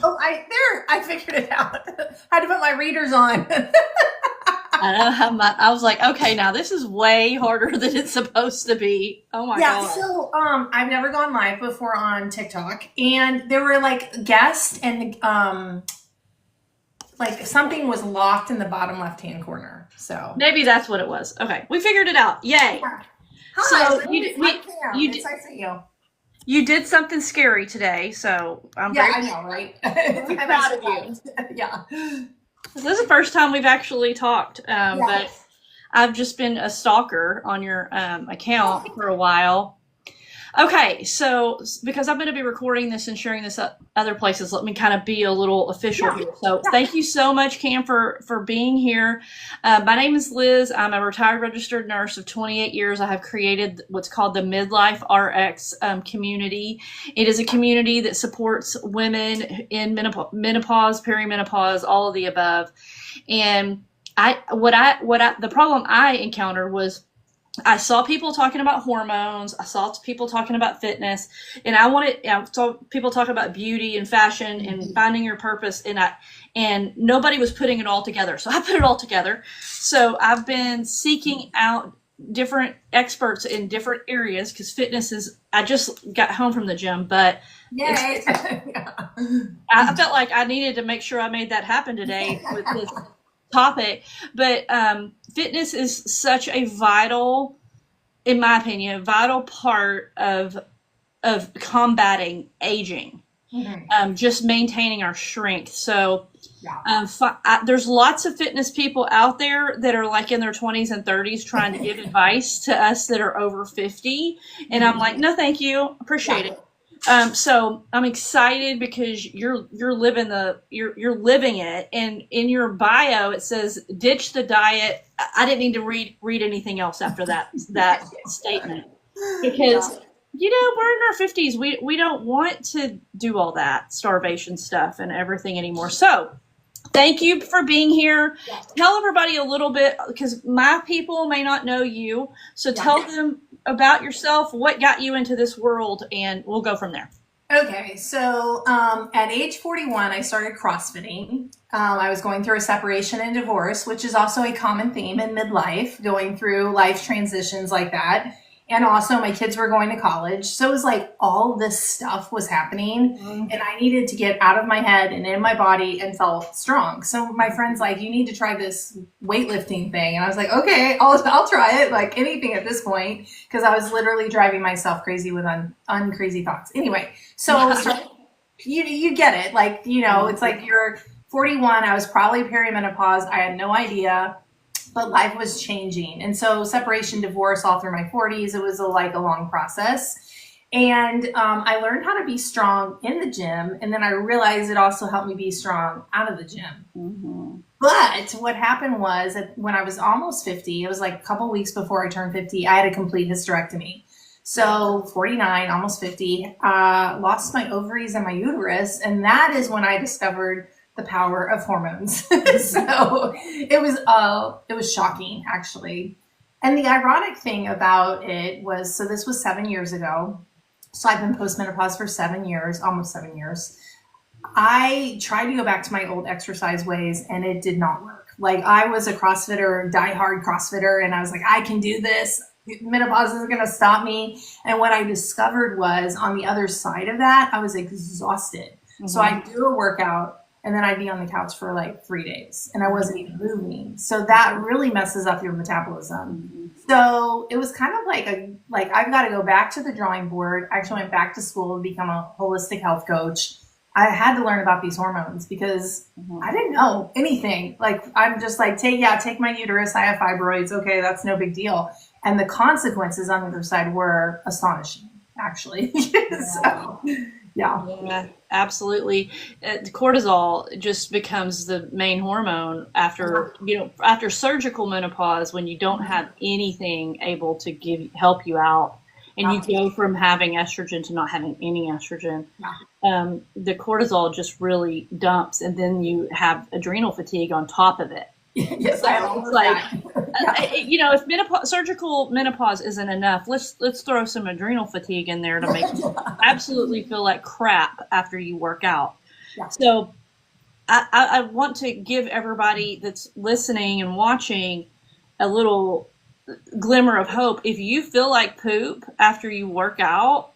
Oh, I figured it out. I had to put my readers on. I don't have I was like, okay, now this is way harder than it's supposed to be. Oh my Yeah, God. so I've never gone live before on TikTok, and there were like guests, and like something was locked in the bottom left hand corner. So Maybe that's what it was. Okay. We figured it out. Yay. yeah. Hi, So my name is Mike Pam. you, It's nice to meet you. you did something scary today. So I'm Yeah, very, I know, right? very And proud of you. Yeah. This is the first time we've actually talked, Yeah. but I've just been a stalker on your account for a while. Okay, so because I'm going to be recording this and sharing this other places, let me kind of be a little official here. So thank you so much, Cam, for being here. My name is Liz. I'm a retired registered nurse of 28 years. I have created what's called the Midlife RX community. It is a community that supports women in menopause, perimenopause, all of the above. And the problem I encountered was I saw people talking about hormones. I saw people talking about fitness, and I saw people talking about beauty and fashion and finding your purpose. And nobody was putting it all together. So I put it all together. So I've been seeking out different experts in different areas because fitness is, I just got home from the gym, but Yay. I felt like I needed to make sure I made that happen today with this topic. But fitness is such a vital, in my opinion, vital part of combating aging. Just maintaining our strength. So there's lots of fitness people out there that are like in their 20s and 30s trying to give advice to us that are over 50. And I'm like, no, thank you. Appreciate it. So I'm excited because you're living it. And in your bio, it says, ditch the diet. I didn't need to read anything else after that statement, because we're in our 50s. We don't want to do all that starvation stuff and everything anymore. So thank you for being here. Tell everybody a little bit, because my people may not know you. So tell them about yourself, what got you into this world, and we'll go from there. Okay, so at age 41, I started CrossFitting. I was going through a separation and divorce, which is also a common theme in midlife, going through life transitions like that. And also my kids were going to college. So it was like all this stuff was happening, and I needed to get out of my head and in my body and felt strong. So my friend's like, you need to try this weightlifting thing. And I was like, okay, I'll try it, like anything at this point, because I was literally driving myself crazy with uncrazy thoughts. Anyway, so you get it. Like, it's like you're 41. I was probably perimenopause. I had no idea. But life was changing. And so separation, divorce, all through my 40s, it was a long process. And I learned how to be strong in the gym. And then I realized it also helped me be strong out of the gym. But what happened was that when I was almost 50, it was like a couple weeks before I turned 50, I had a complete hysterectomy. So 49, almost 50, lost my ovaries and my uterus. And that is when I discovered the power of hormones. So it was shocking, actually. And the ironic thing about it was, so this was 7 years ago. So I've been postmenopause for 7 years, almost 7 years. I tried to go back to my old exercise ways, and it did not work. Like, I was a CrossFitter, diehard CrossFitter, and I was like, I can do this. Menopause isn't going to stop me. And what I discovered was, on the other side of that, I was exhausted. So I'd do a workout, and then I'd be on the couch for like 3 days, and I wasn't even moving. So that really messes up your metabolism. So it was kind of like I've got to go back to the drawing board. I actually went back to school and become a holistic health coach. I had to learn about these hormones because I didn't know anything. Like, I'm just like, take my uterus. I have fibroids. Okay, that's no big deal. And the consequences on the other side were astonishing, actually. So, yeah, absolutely. Cortisol just becomes the main hormone after surgical menopause, when you don't have anything able to help you out, and you go from having estrogen to not having any estrogen. The cortisol just really dumps, and then you have adrenal fatigue on top of it. Yes, it's like, if surgical menopause isn't enough, let's throw some adrenal fatigue in there to make you absolutely feel like crap after you work out. Yeah. So I want to give everybody that's listening and watching a little glimmer of hope. If you feel like poop after you work out,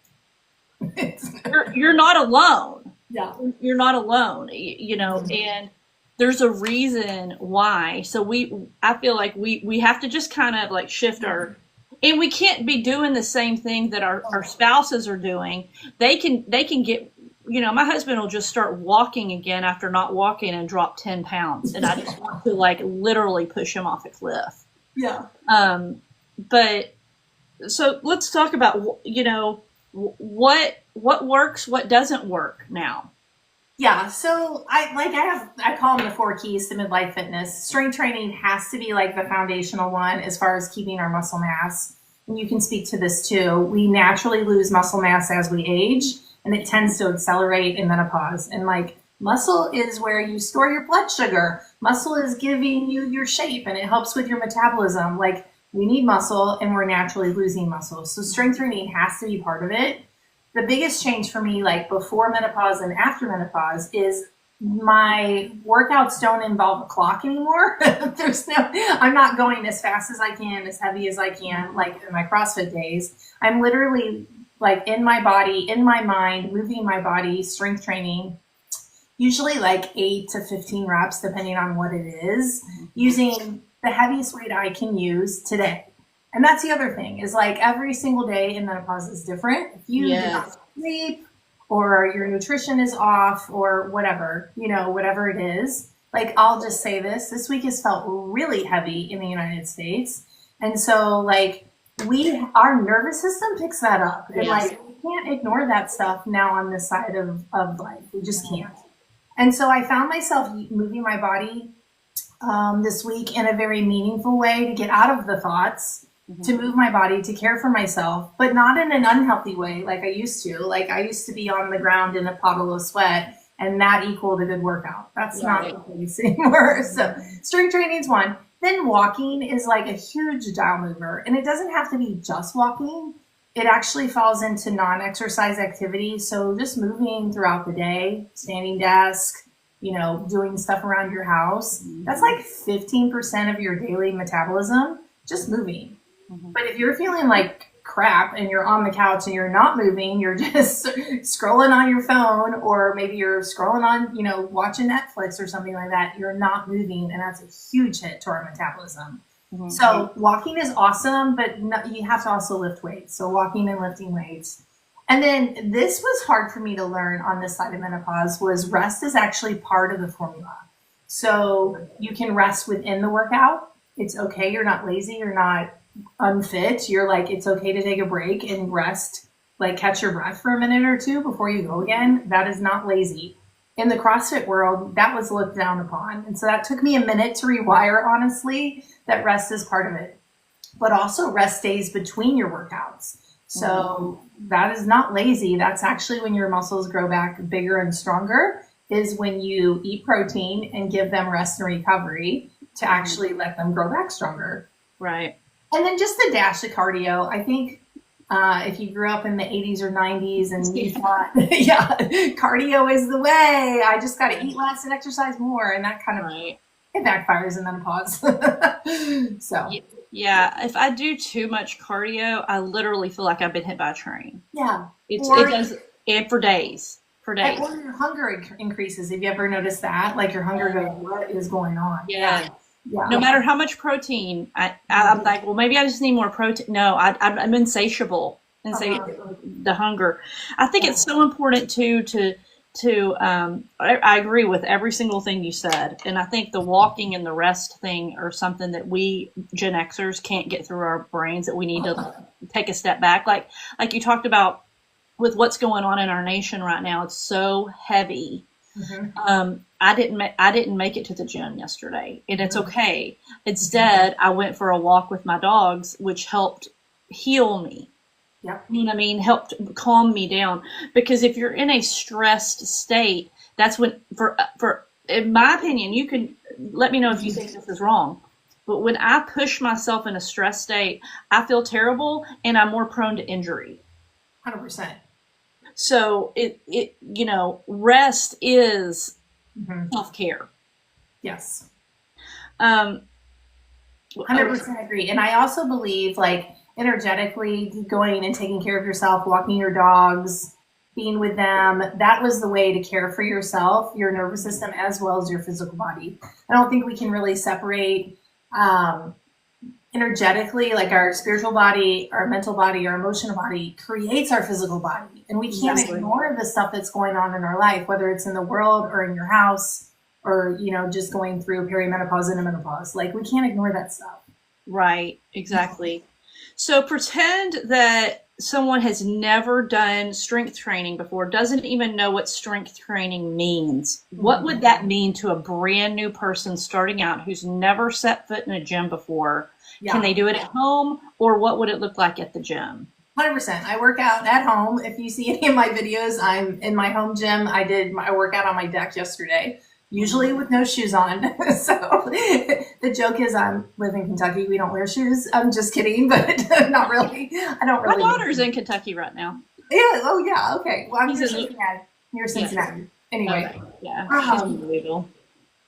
you're not alone. Yeah. You're not alone, you know, and there's a reason why. So I feel like we have to just kind of like shift our, and we can't be doing the same thing that our spouses are doing. They can get, you know, my husband will just start walking again after not walking and drop 10 pounds. And I just want to like literally push him off a cliff. Yeah. But so let's talk about, you know, what works, what doesn't work now. Yeah, so I call them the 4 keys to midlife fitness. Strength training has to be like the foundational one as far as keeping our muscle mass. And you can speak to this too. We naturally lose muscle mass as we age, and it tends to accelerate in menopause. And like muscle is where you store your blood sugar. Muscle is giving you your shape, and it helps with your metabolism. Like we need muscle, and we're naturally losing muscle. So strength training has to be part of it. The biggest change for me, like before menopause and after menopause, is my workouts don't involve a clock anymore. I'm not going as fast as I can, as heavy as I can, like in my CrossFit days. I'm literally like in my body, in my mind, moving my body, strength training, usually like 8 to 15 reps, depending on what it is, using the heaviest weight I can use today. And that's the other thing is like every single day in menopause is different. If you do not sleep or your nutrition is off or whatever, you know, whatever it is, like I'll just say this week has felt really heavy in the United States. And so like our nervous system picks that up. And like we can't ignore that stuff now on this side of life. We just can't. And so I found myself moving my body this week in a very meaningful way to get out of the thoughts, to move my body, to care for myself, but not in an unhealthy way like I used to. Like I used to be on the ground in a puddle of sweat, and that equaled a good workout. That's not the case anymore. So strength training is one. Then walking is like a huge dial mover, and it doesn't have to be just walking. It actually falls into non-exercise activity. So just moving throughout the day, standing desk, you know, doing stuff around your house. That's like 15% of your daily metabolism, just moving. But if you're feeling like crap and you're on the couch and you're not moving, you're just scrolling on your phone, or maybe you're scrolling on, you know, watching Netflix or something like that, you're not moving, and that's a huge hit to our metabolism. So walking is awesome, but you have to also lift weights. So walking and lifting weights. And then this was hard for me to learn on this side of menopause was rest is actually part of the formula. So you can rest within the workout. It's okay. You're not lazy. You're not unfit. You're like, it's okay to take a break and rest, like catch your breath for a minute or two before you go again. That is not lazy. In the CrossFit world, that was looked down upon. And so that took me a minute to rewire, honestly, that rest is part of it. But also rest days between your workouts. So that is not lazy. That's actually when your muscles grow back bigger and stronger, is when you eat protein and give them rest and recovery to actually let them grow back stronger. Right. And then just the dash of cardio. I think if you grew up in the 80s or 90s and you thought, cardio is the way, I just got to eat less and exercise more. And that kind of, it backfires in menopause. So. Yeah. If I do too much cardio, I literally feel like I've been hit by a train. Yeah. It does, and for days. Or your hunger increases. Have you ever noticed that? Like your hunger goes, what is going on? Yeah. No matter how much protein, I'm like, well, maybe I just need more protein. No, I'm insatiable and say the hunger. I think it's so important too I agree with every single thing you said, and I think the walking and the rest thing are something that we Gen Xers can't get through our brains, that we need to take a step back. Like you talked about with what's going on in our nation right now, it's so heavy. I didn't make it to the gym yesterday, and it's okay. Instead, I went for a walk with my dogs, which helped heal me. Yep. You know what I mean? Helped calm me down. Because if you're in a stressed state, that's when, for in my opinion, you can let me know if you think this is wrong. But when I push myself in a stress state, I feel terrible and I'm more prone to injury. 100%. So rest is Mhm. self-care. Yes. Um, 100% agree. And I also believe, like, energetically going and taking care of yourself, walking your dogs, being with them, that was the way to care for yourself, your nervous system, as well as your physical body. I don't think we can really separate um, energetically, like our spiritual body, our mental body, our emotional body creates our physical body. And we can't Exactly. ignore the stuff that's going on in our life, whether it's in the world or in your house or, just going through perimenopause and menopause. Like, we can't ignore that stuff. Right, exactly. So pretend that someone has never done strength training before, doesn't even know what strength training means. What would that mean to a brand new person starting out who's never set foot in a gym before? Yeah. Can they do it at home, or what would it look like at the gym? 100%. I work out at home. If you see any of my videos, I'm in my home gym. I did my workout on my deck yesterday, usually with no shoes on. So the joke is I live in Kentucky. We don't wear shoes. I'm just kidding, but not really. I don't really. My daughter's in Kentucky right now. Yeah. Oh, yeah. Okay. Well, I'm He's near in Lu- Cincinnati. Near Cincinnati. Anyway, Okay. Yeah, she's in Louisville.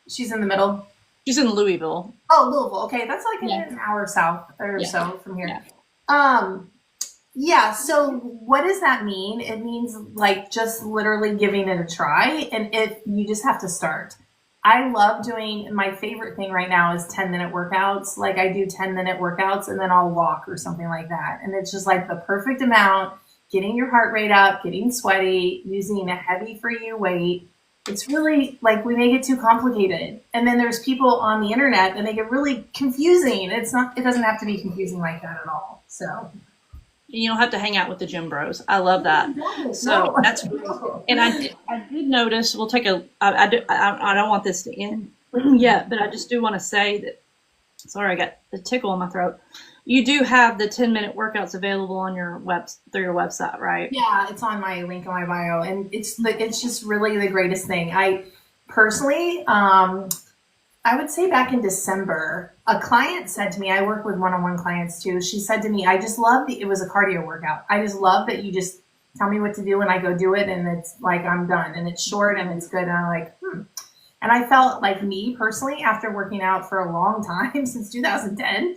she's in the middle. She's in Louisville. Oh, Louisville. Okay. That's like Yeah. an hour south or Yeah. so from here. Yeah. Yeah, so what does that mean? It means like just literally giving it a try, and you just have to start. I love doing, my favorite thing right now is 10-minute workouts. Like, I do 10-minute workouts and then I'll walk or something like that. And it's just like the perfect amount, getting your heart rate up, getting sweaty, using a heavy for you weight. It's really like we make it too complicated. And then there's people on the internet that make it really confusing. It doesn't have to be confusing like that at all. So You don't have to hang out with the gym bros. I love that. So that's great. And I did notice. We'll take a. I don't want this to end yet, but I just do want to say that. Sorry, I got a tickle in my throat. You do have the 10-minute workouts available on your through your website, right? Yeah, it's on my link on my bio, and it's just really the greatest thing. I personally, I would say back in December, a client said to me, I work with one-on-one clients too. She said to me, I just love it was a cardio workout. I just love that you just tell me what to do and I go do it, and it's like I'm done, and it's short and it's good. And I'm like, And I felt like me personally after working out for a long time since 2010.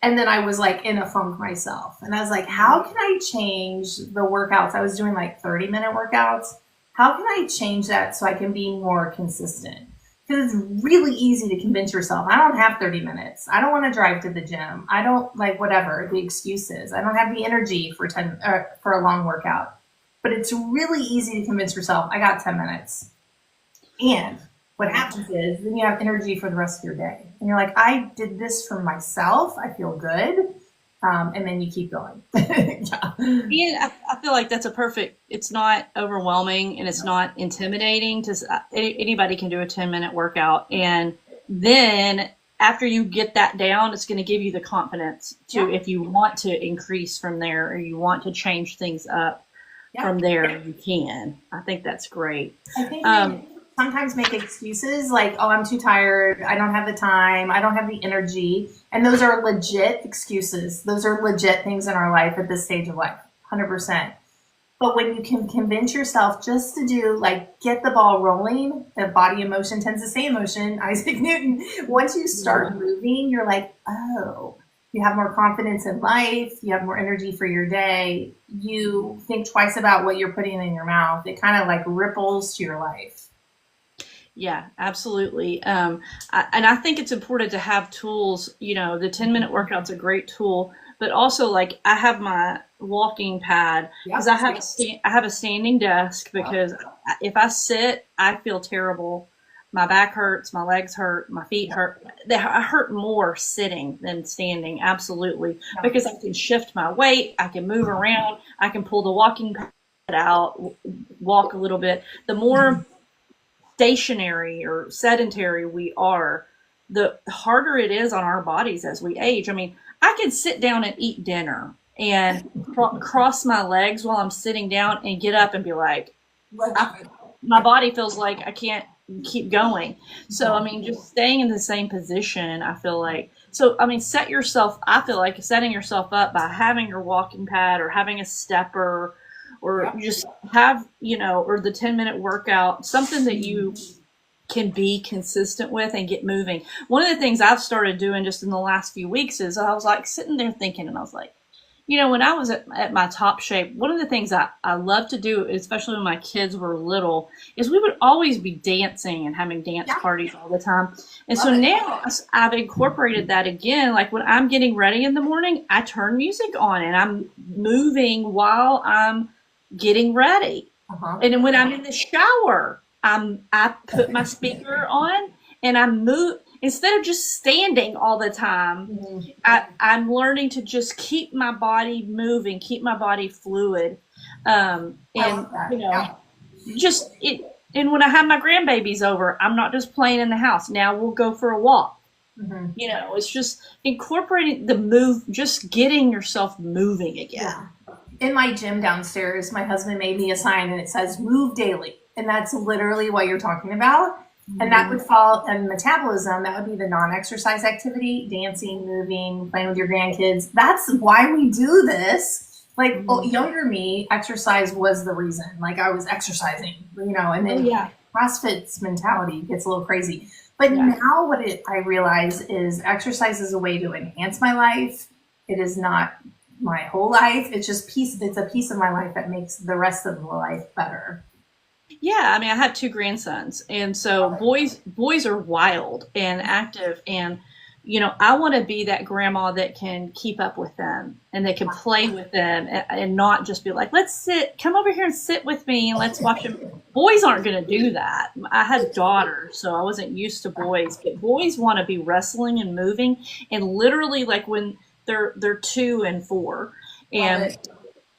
And then I was like in a funk myself. And I was like, how can I change the workouts? I was doing like 30-minute workouts. How can I change that so I can be more consistent? Because it's really easy to convince yourself, I don't have 30 minutes. I don't want to drive to the gym. I don't like whatever the excuse is. I don't have the energy for for a long workout. But it's really easy to convince yourself, I got 10 minutes. And what happens is then you have energy for the rest of your day. And you're like, I did this for myself. I feel good. And then you keep going. Yeah. Yeah, I feel like that's it's not overwhelming and it's not intimidating. Anybody can do a 10-minute workout. And then after you get that down, it's going to give you the confidence to, if you want to increase from there or you want to change things up from there, you can. I think that's great. I think we sometimes make excuses like, oh, I'm too tired. I don't have the time. I don't have the energy. And those are legit excuses. Those are legit things in our life at this stage of life, 100%. But when you can convince yourself just to do, like, get the ball rolling, the body in motion tends to stay in motion, Isaac Newton. Once you start moving, you're like, oh, you have more confidence in life. You have more energy for your day. You think twice about what you're putting in your mouth. It kind of like ripples to your life. Yeah, absolutely. And I think it's important to have tools. The 10-minute workout's a great tool, but also like I have my walking pad because I have a standing desk because if I sit, I feel terrible. My back hurts, my legs hurt, my feet hurt. I hurt more sitting than standing. Absolutely. Because I can shift my weight. I can move around. I can pull the walking pad out, walk a little bit. The more stationary or sedentary we are, the harder it is on our bodies as we age. I mean, I can sit down and eat dinner and cross my legs while I'm sitting down and get up and be like, my body feels like I can't keep going. So, I mean, just staying in the same position, I feel like. So, I mean, I feel like setting yourself up by having your walking pad or having a stepper or Yep. just have, or the 10-minute workout, something that you can be consistent with and get moving. One of the things I've started doing just in the last few weeks is I was like sitting there thinking, and I was like, when I was at my top shape, one of the things I love to do, especially when my kids were little, is we would always be dancing and having dance Yeah. parties all the time. And Love so it. now I've incorporated that again. Like when I'm getting ready in the morning, I turn music on and I'm moving while I'm getting ready. Uh-huh. And then when I'm in the shower, I put my speaker on and I move instead of just standing all the time. Mhm. I'm learning to just keep my body moving, keep my body fluid, I and love that. Yeah. just it. And when I have my grandbabies over, I'm not just playing in the house. Now we'll go for a walk. Mhm. It's just incorporating the move, just getting yourself moving again. Yeah. In my gym downstairs, my husband made me a sign and it says move daily. And that's literally what you're talking about. And that would fall in metabolism. That would be the non-exercise activity, dancing, moving, playing with your grandkids. That's why we do this. Like younger me, exercise was the reason. Like I was exercising, and then CrossFit's mentality gets a little crazy. But now I realize is exercise is a way to enhance my life. It is not my whole life. It's just it's a piece of my life that makes the rest of the life better. Yeah, I mean, I have two grandsons, and so boys are wild and active, and I want to be that grandma that can keep up with them and that can play with them and not just be like, come over here and sit with me and let's watch them. Boys aren't going to do that. I had daughters, so I wasn't used to boys, but boys want to be wrestling and moving, and literally like when they're 2 and 4, and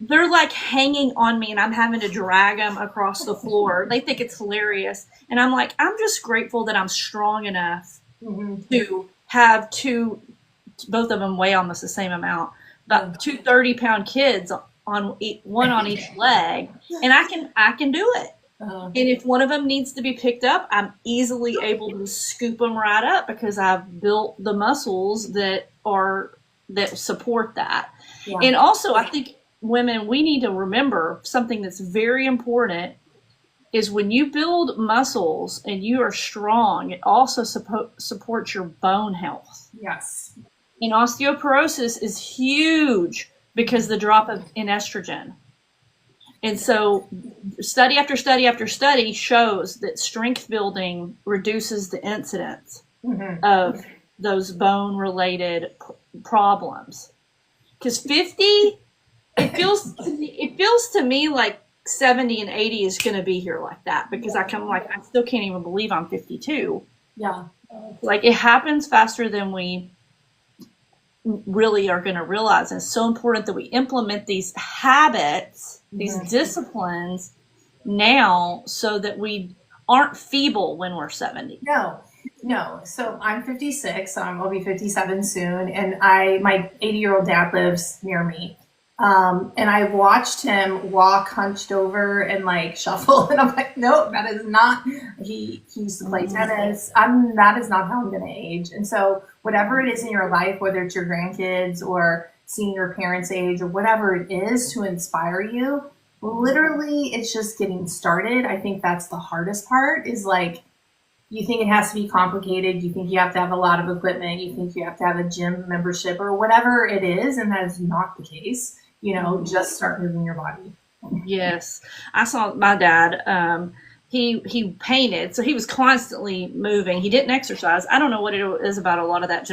they're like hanging on me and I'm having to drag them across the floor. They think it's hilarious. And I'm like, I'm just grateful that I'm strong enough to have both of them weigh almost the same amount, about 2 30-pound kids on one on each leg. And I can do it. And if one of them needs to be picked up, I'm easily able to scoop them right up because I've built the muscles that support that. Yeah. And also I think women, we need to remember something that's very important is when you build muscles and you are strong, it also supports your bone health. Yes. And osteoporosis is huge because the drop in estrogen. And so study after study after study shows that strength building reduces the incidence of those bone related problems. Because 50, it feels to me like 70 and 80 is going to be here like that because I still can't even believe I'm 52. Yeah. Like it happens faster than we really are going to realize. And it's so important that we implement these habits, these disciplines now so that we aren't feeble when we're 70. No. So I'm 56, so I'll be 57 soon. And my 80-year-old dad lives near me. And I watched him walk hunched over and like shuffle. And I'm like, nope, that is not, he used to play tennis. That is not how I'm going to age. And so whatever it is in your life, whether it's your grandkids or seeing your parents age or whatever it is to inspire you, literally it's just getting started. I think that's the hardest part is like, you think it has to be complicated. You think you have to have a lot of equipment. You think you have to have a gym membership or whatever it is. And that is not the case. Just start moving your body. Yes. I saw my dad, he painted, so he was constantly moving. He didn't exercise. I don't know what it is about a lot of that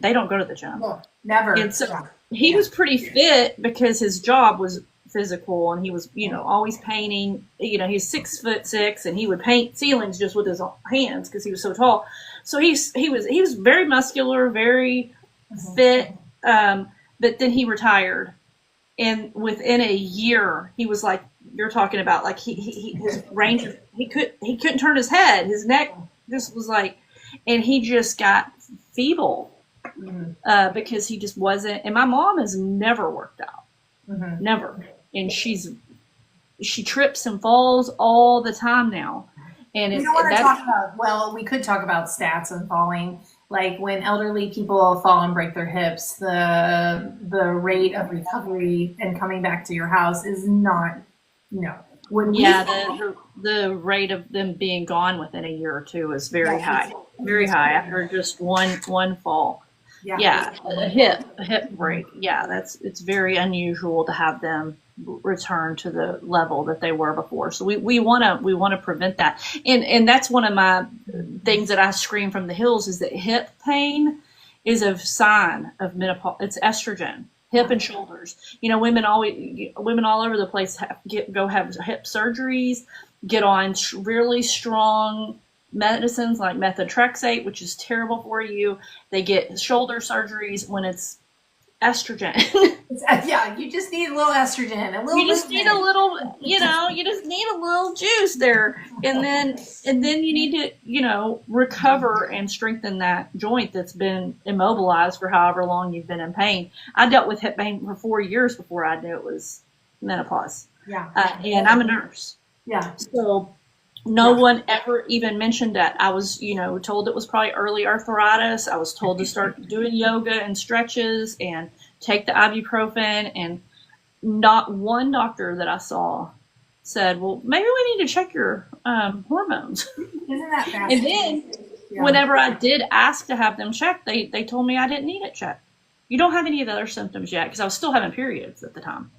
they don't go to the gym. No, never. And so he was pretty fit because his job was physical and he was, always painting. He's 6'6" and he would paint ceilings just with his hands because he was so tall. So he was very muscular, very fit. But then he retired. And within a year, he was like you're talking about, like his range of, he couldn't turn his head, his neck just was like, and he just got feeble because he just wasn't. And my mom has never worked out, never, and she trips and falls all the time now. And we don't want to talk about. Well, we could talk about stats and falling. Like when elderly people fall and break their hips, the rate of recovery and coming back to your house is not No. When Yeah, the rate of them being gone within a year or two is very high, very high after just one fall. Yeah, a hip break. Yeah, it's very unusual to have them return to the level that they were before. So we want to prevent that. And that's one of my things that I scream from the hills is that hip pain is a sign of menopause. It's estrogen. Hip and shoulders. You know, women all over the place have hip surgeries, get on really strong medicines like methotrexate, which is terrible for you. They get shoulder surgeries when it's estrogen. Yeah, you just need a little estrogen, you just need a little, you just need a little juice there, and then you need to, recover and strengthen that joint that's been immobilized for however long you've been in pain. I dealt with hip pain for 4 years before I knew it was menopause. Yeah, and I'm a nurse. Yeah, so no one ever even mentioned that. I was, told it was probably early arthritis. I was told to start doing yoga and stretches and take the ibuprofen, and not one doctor that I saw said, well, maybe we need to check your hormones. Isn't that fascinating? And then whenever I did ask to have them checked, they told me I didn't need it checked. You don't have any of the other symptoms yet, because I was still having periods at the time.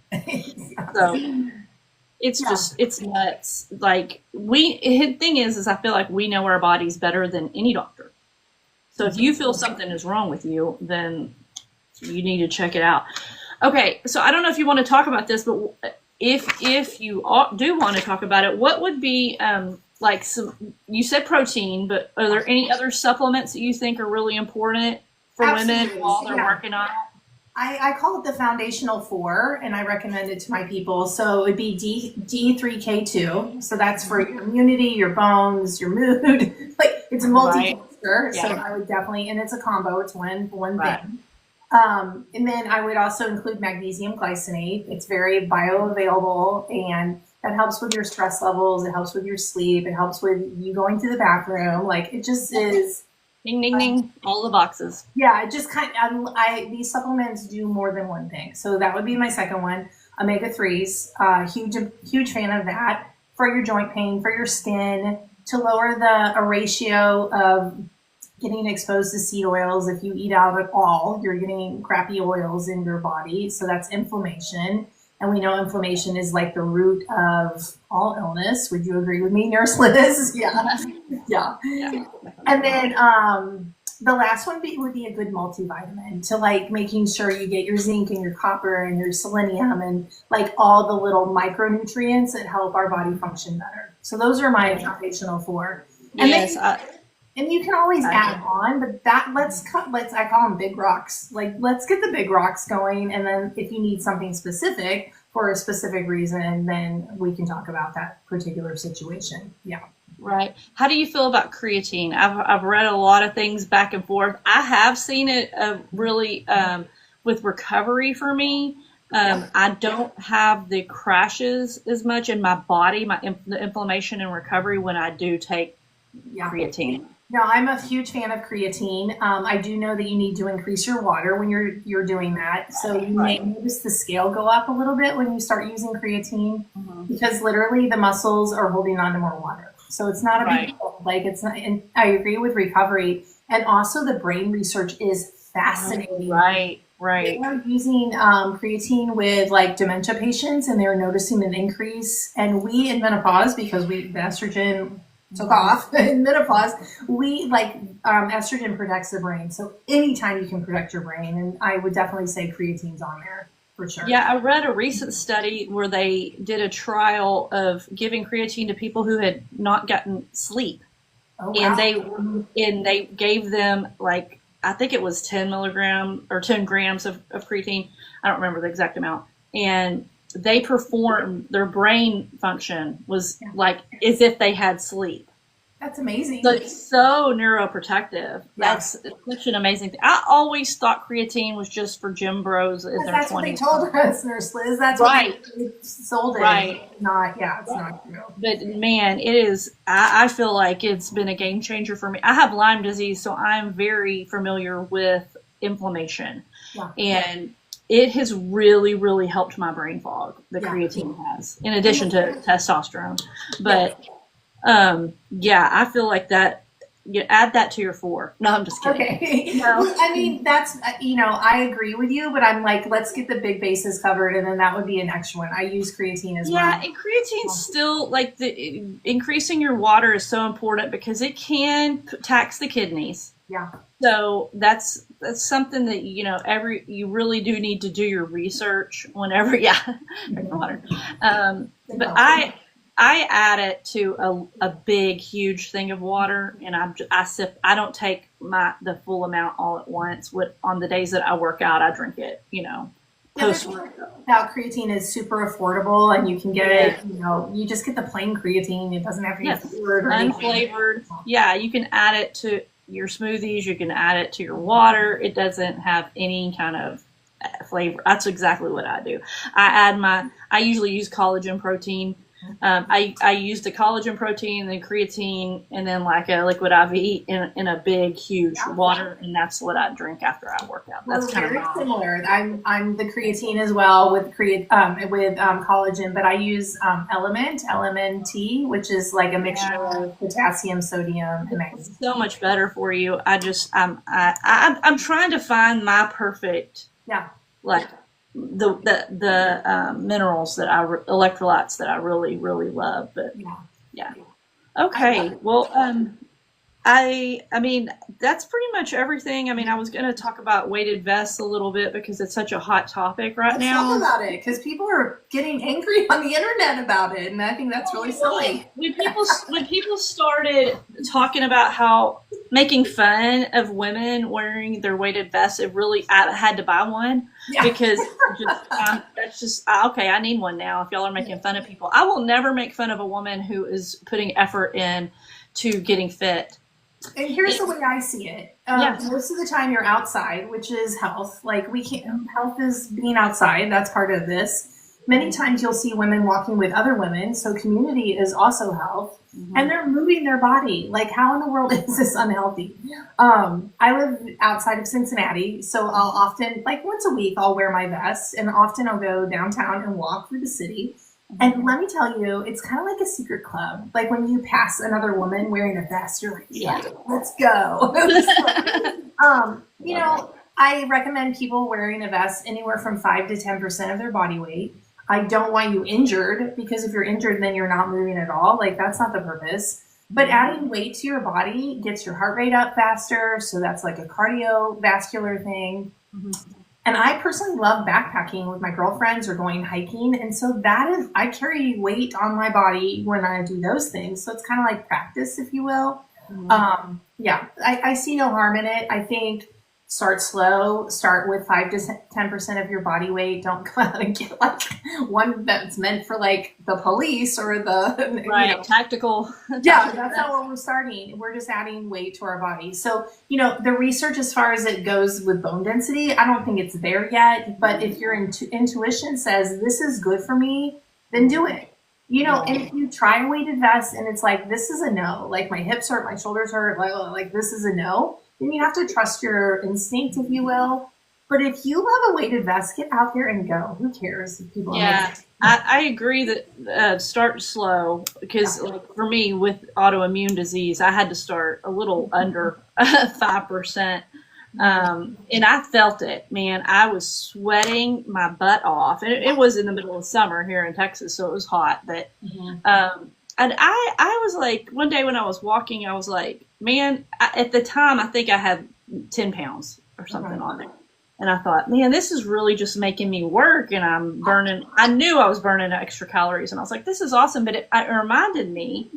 So it's just, it's nuts. Like the thing is I feel like we know our bodies better than any doctor. So if you feel something is wrong with you, then you need to check it out. Okay, so I don't know if you want to talk about this, but if you do want to talk about it, what would be you said protein, but are there any other supplements that you think are really important for women while they're working on it? I call it the foundational 4, and I recommend it to my people. So it would be D3K2. So that's for your immunity, your bones, your mood. Like, it's a multi-factor. Right. So I would definitely, and it's a combo. It's one thing. And then I would also include magnesium glycinate. It's very bioavailable, and that helps with your stress levels. It helps with your sleep. It helps with you going to the bathroom. Like, it just is. Ding, ding, ding. All the boxes. Yeah, it just these supplements do more than one thing. So that would be my second one. Omega-3s, huge fan of that for your joint pain, for your skin, to lower the ratio of getting exposed to seed oils. If you eat out at all, you're getting crappy oils in your body. So that's inflammation. And we know inflammation is like the root of all illness. Would you agree with me, Nurse Liz? Yeah. And then the last one would be a good multivitamin to making sure you get your zinc and your copper and your selenium and all the little micronutrients that help our body function better. So those are my foundational 4. And and you can always add on, but I call them big rocks. Let's get the big rocks going. And then if you need something specific for a specific reason, then we can talk about that particular situation. Yeah. Right. How do you feel about creatine? I've read a lot of things back and forth. I have seen it really with recovery for me. I don't have the crashes as much in my body, the inflammation and recovery when I do take creatine. No, I'm a huge fan of creatine. I do know that you need to increase your water when you're doing that. So you may notice the scale go up a little bit when you start using creatine, because literally the muscles are holding on to more water. So it's not a big deal. It's not. And I agree with recovery, and also the brain research is fascinating. Right. They are using creatine with dementia patients, and they're noticing an increase. And we in menopause, because the estrogen took off in menopause, estrogen protects the brain. So anytime you can protect your brain, and I would definitely say creatine's on there for sure. Yeah, I read a recent study where they did a trial of giving creatine to people who had not gotten sleep. Oh, wow. And they gave them I think it was 10 milligrams or 10 grams of creatine. I don't remember the exact amount. And they performed, their brain function was as if they had sleep. That's amazing. So it's so neuroprotective. That's such an amazing thing. I always thought creatine was just for gym bros in their 20s. That's what they told us, Nurse Liz. That's what they sold it. Right. It's not true. But man, it is, I feel like it's been a game changer for me. I have Lyme disease, so I'm very familiar with inflammation. Yeah. And it has really, really helped my brain fog. The Yeah. creatine has, in addition to testosterone. But yeah, I feel like that. You add that to your 4. No, I'm just kidding. Okay. No. Well, I mean, that's, I agree with you, but I'm like, let's get the big bases covered, and then that would be an extra one. I use creatine as Yeah, well. and creatine's still like increasing your water is so important because it can tax the kidneys. Yeah. So that's something that you really do need to do your research whenever drink water. But I add it to a big huge thing of water, and I sip. I don't take the full amount all at once. On the days that I work out, I drink it. Post workout. About creatine is super affordable, and you can get it. You just get the plain creatine. It doesn't have to be flavored or unflavored. Yeah, you can add it to your smoothies. You can add it to your water. It doesn't have any kind of flavor. That's exactly what I do. I usually use collagen protein. I use the collagen protein, then creatine, and then like a liquid IV in a big, huge water, and that's what I drink after I work out. That's kind very of similar. I'm the creatine as well with collagen, but I use LMNT, which is like a mixture of potassium, sodium, and magnesium. So much better for you. I'm trying to find my perfect like the minerals electrolytes that I really, really love. But yeah. Okay. Well, I mean, that's pretty much everything. I mean, I was going to talk about weighted vests a little bit because it's such a hot topic right now. Let's talk about it because people are getting angry on the internet about it, and I think that's really silly. When people started talking about how making fun of women wearing their weighted vests, I had to buy one because that's just okay. I need one now. If y'all are making fun of people, I will never make fun of a woman who is putting effort in to getting fit. And here's the way I see it. Most of the time you're outside, which is health. Like health is being outside. That's part of this. Many times you'll see women walking with other women. So community is also health. Mm-hmm. And they're moving their body. Like how in the world is this unhealthy? I live outside of Cincinnati. So I'll often, like once a week, I'll wear my vest. And often I'll go downtown and walk through the city. And let me tell you, it's kind of like a secret club. Like when you pass another woman wearing a vest, you're like, yeah, let's go. I recommend people wearing a vest anywhere from 5 to 10% of their body weight. I don't want you injured because if you're injured, then you're not moving at all. Like that's not the purpose. But adding weight to your body gets your heart rate up faster. So that's like a cardiovascular thing. Mm-hmm. And I personally love backpacking with my girlfriends or going hiking. And so I carry weight on my body when I do those things. So it's kind of like practice, if you will. Mm-hmm. I see no harm in it. I think start slow, start with 5 to 10% of your body weight. Don't go out and get like one that's meant for like the police or the tactical. Yeah, that's not what we're starting. We're just adding weight to our body. So, the research as far as it goes with bone density, I don't think it's there yet. But if your intuition says this is good for me, then do it. And if you try a weighted vest and it's like, this is a no, like my hips hurt, my shoulders hurt, like this is a no, then you have to trust your instinct, if you will. But if you love a weighted vest, get out there and go. Who cares if people I agree that start slow because like for me with autoimmune disease, I had to start a little under 5%. And I felt it, man. I was sweating my butt off. And it was in the middle of summer here in Texas, so it was hot. But and I was like, one day when I was walking, I was like, man, at the time, I think I had 10 pounds or something on there. And I thought, man, this is really just making me work. And I knew I was burning extra calories. And I was like, this is awesome. But it reminded me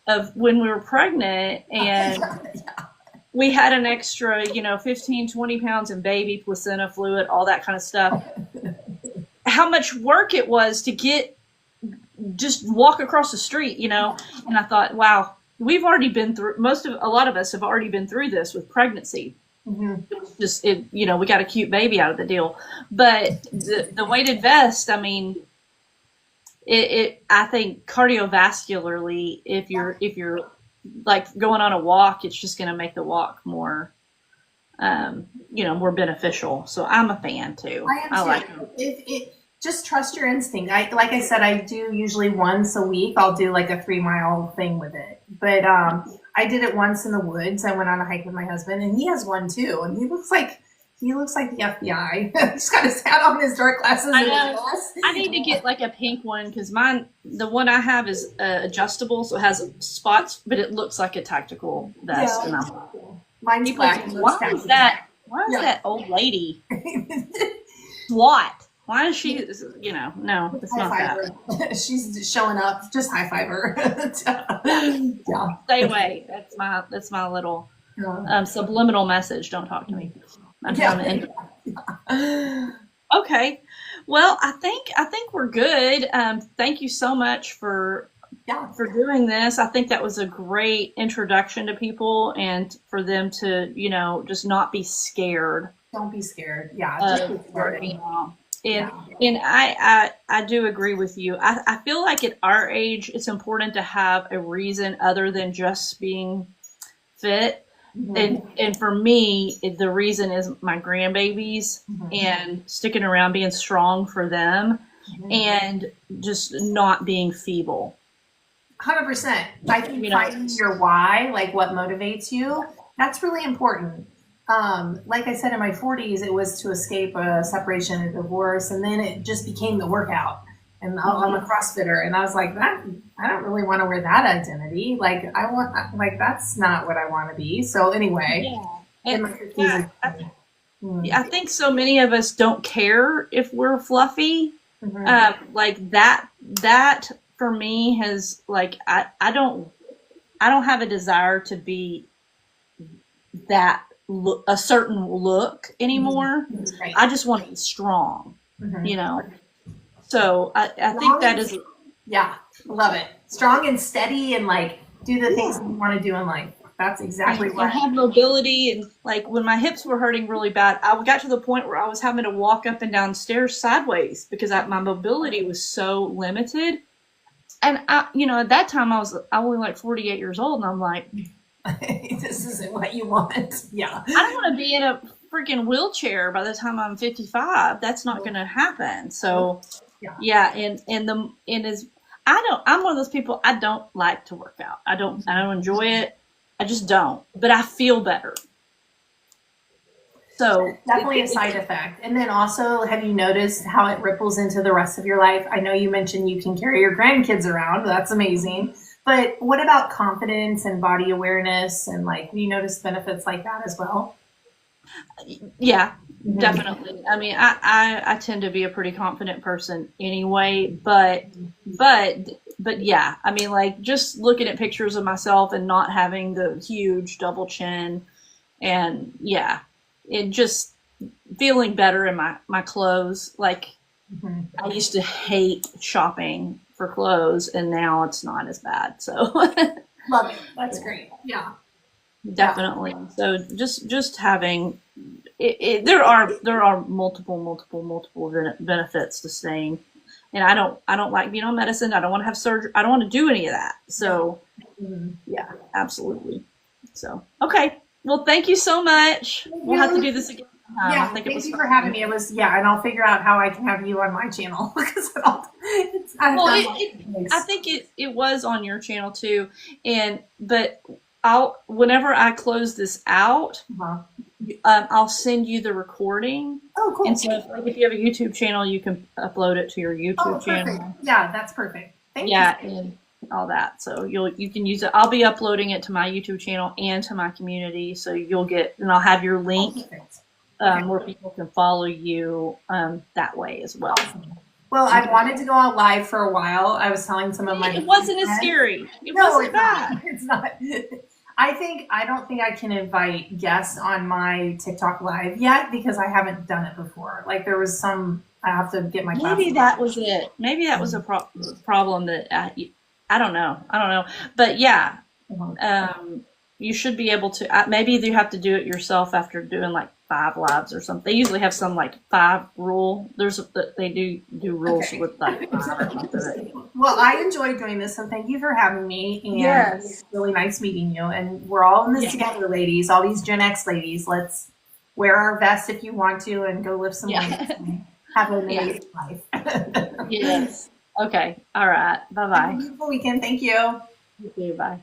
of when we were pregnant and we had an extra, 15, 20 pounds in baby, placenta, fluid, all that kind of stuff. How much work it was to just walk across the street, And I thought, wow, we've already been through, a lot of us have already been through this with pregnancy. Mm-hmm. We got a cute baby out of the deal, but the weighted vest, I mean, I think cardiovascularly, if you're like going on a walk, it's just going to make the walk more more beneficial. So I'm a fan too. I am too. like It just trust your instinct. Like I said, I do usually once a week. I'll do like a 3-mile thing with it. But I did it once in the woods. I went on a hike with my husband, and he has one too. And he looks like the FBI. He's got his hat on, his dark glasses. I and his know. glass. I need to get like a pink one because the one I have is adjustable, so it has spots, but it looks like a tactical vest. Yeah. And Mine's people black. think, why is that? Why is that old lady SWAT? Why is she? No, it's not that. She's showing up. Just high five her. Yeah. Stay away. That's my little subliminal message. Don't talk to me. I'm trying to. Okay. Well, I think we're good. Thank you so much for doing this. I think that was a great introduction to people and for them to, just not be scared. Don't be scared. Yeah. Just be scared. And I do agree with you. I feel like at our age, it's important to have a reason other than just being fit. Mm-hmm. And for me, the reason is my grandbabies and sticking around, being strong for them and just not being feeble. 100%. I think finding your why, like what motivates you, that's really important. Like I said, in my 40s, it was to escape a separation and divorce. And then it just became the workout. And I'm a CrossFitter. And I was like, I don't really want to wear that identity. That's not what I want to be. So anyway, I think so many of us don't care if we're fluffy. Like that for me has I don't have a desire to be that a certain look anymore. Right. I just want to be strong, So I think that is. Yeah, love it. Strong and steady and do the things you want to do in life. That's exactly what. I have mobility and when my hips were hurting really bad, I got to the point where I was having to walk up and down stairs sideways because my mobility was so limited. And at that time I was only 48 years old, and I'm like, this isn't what you want. Yeah. I don't want to be in a freaking wheelchair by the time I'm 55. That's not going to happen. So I'm one of those people, I don't like to work out. I don't enjoy it. I just don't, but I feel better. So definitely a side effect. And then also, have you noticed how it ripples into the rest of your life? I know you mentioned you can carry your grandkids around. That's amazing. But what about confidence and body awareness? And have you noticed benefits like that as well? Yeah, definitely. I mean, I tend to be a pretty confident person anyway, but yeah, I mean, just looking at pictures of myself and not having the huge double chin and it just feeling better in my clothes. I used to hate shopping for clothes, and now it's not as bad. So love it. That's great. Yeah. Definitely. So just having there are multiple benefits to staying, and I don't like being on medicine. I don't want to have surgery. I don't want to do any of that. So yeah, absolutely. So okay. Well, thank you so much. We'll have to do this again. Thank you for having me. It was and I'll figure out how I can have you on my channel because I think it was on your channel too, but whenever I close this out, I'll send you the recording. Oh, cool. And so if you have a YouTube channel, you can upload it to your YouTube channel. Yeah, that's perfect. Thank you. Yeah, and all that. So you can use it. I'll be uploading it to my YouTube channel and to my community. So you'll get, and I'll have your link where people can follow you that way as well. Well, I wanted to go out live for a while. I was telling some of my It wasn't as scary. It wasn't bad. It's not. I don't think I can invite guests on my TikTok live yet because I haven't done it before. There was I have to get my classes. Maybe that was it. Maybe that was a problem that I don't know. But yeah, you should be able to. Maybe you have to do it yourself after doing 5 lives or something. They usually have some 5 rule. They do rules with 5 or something. Well, I enjoyed doing this, so thank you for having me. And it's really nice meeting you. And we're all in this together, ladies. All these Gen X ladies. Let's wear our vest if you want to, and go lift some weights and have an Yeah. amazing life. Yes. Okay. All right. Bye Have a bye. beautiful weekend. Thank you. You too. Bye.